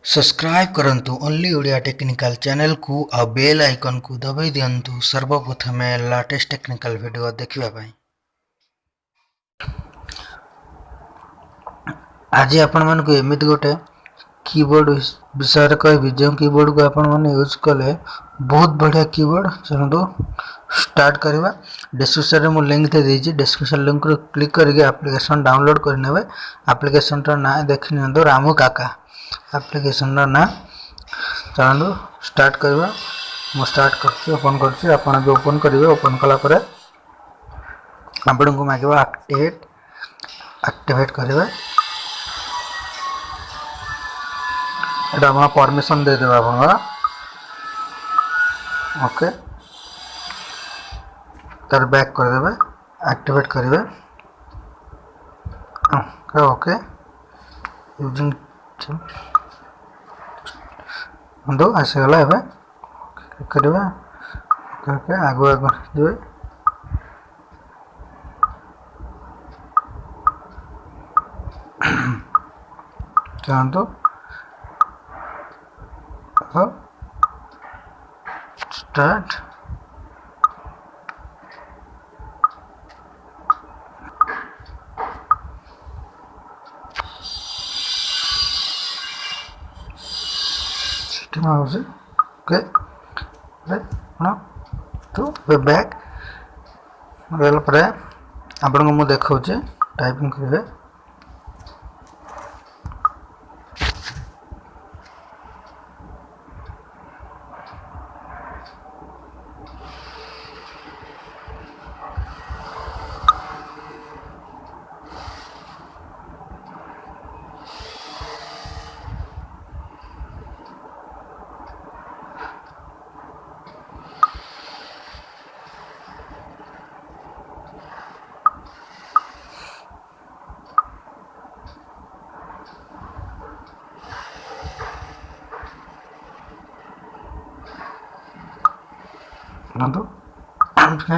Subscribe करंतु only Odia technical channel को आ bell icon को दबाई दियंतु सर्वप्रथमे लेटेस्ट टेक्निकल वीडियो देखिबा पई। आज आपण मन को एमिति गोटे कीबोर्ड विषय कहबी जो कीबोर्ड को आपण मन यूज कले बहुत बढ़िया कीबोर्ड। चलो स्टार्ट करवा। डिस्क्रिप्शन में लिंक दे दीजिए, डिस्क्रिप्शन लिंक को क्लिक करके एप्लिकेशन डाउनलोड करने। एप्लिकेशन ना देख नि रामू काका एप्लिकेशन ना। चलो स्टार्ट करवा। मु स्टार्ट कर ओपन कर आप ओपन करेंगे। ओपन कलापर आपण को मांगे एक्टिवेट करेंगे। ये आप परमिशन दे देवा आप ओके तार बैक करदे एक्टिवेट करेंगे। ओके यूजिंग दो आसीगला ए करेंगे। ओके आगु आगु जी चलते स्टार्ट। ओके तो बैक गला आपन को मुझे देखा टाइपिंग करेंगे।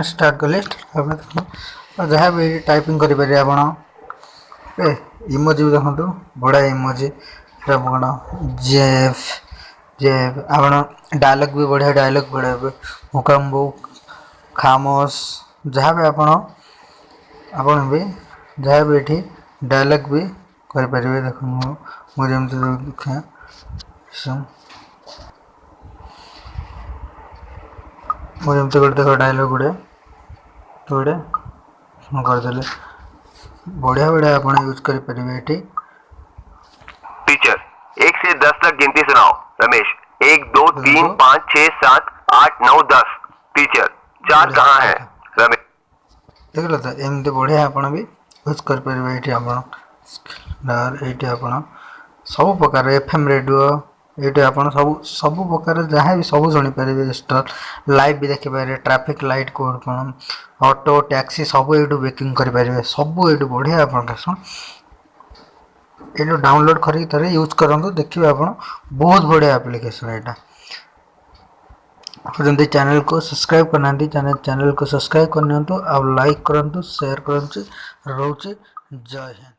स्टार्ट कले जहाँ भी टाइपिंग करें आप इमोजी भी देखो बड़ा इमोजी कौन जेफ जेफ आप डायलॉग भी बढ़िया डायलॉग बड़े हुकम्बो खामोश जहाँ भी आपण भी जहाँ भी ये डायलॉग भी करें। देखो मुझे देखा मुझे गोटे देख डायलॉग गुड़े गोटे करदे बढ़िया बढ़िया आप यूज करें। टीचर 1 से 10 तक गिनती सुनाओ। रमेश 1 2 3 5 6 7 8 9 10। टीचर 4 कहाँ है? रमेश देख लो एमती बढ़िया आप भी यूज करें। ये आप सब प्रकार एफएम रेडियो ये आप सब प्रकार जहाँ भी सब शुणी पारे। लाइव भी देखिपारे ट्रैफिक लाइट कोड कौन ऑटो टैक्सी सब ये बुकिंग करें। सब ये बढ़िया एप्लिकेशन ये डाउनलोड कर यूज करूँ देखिए आप बहुत बढ़िया एप्लिकेशन यहाँ। जल्दी चैनल को सब्सक्राइब करना चैनल को सब्सक्राइब करनी। आप लाइक करूँ शेयर करूँ रोचे। जय हिंद।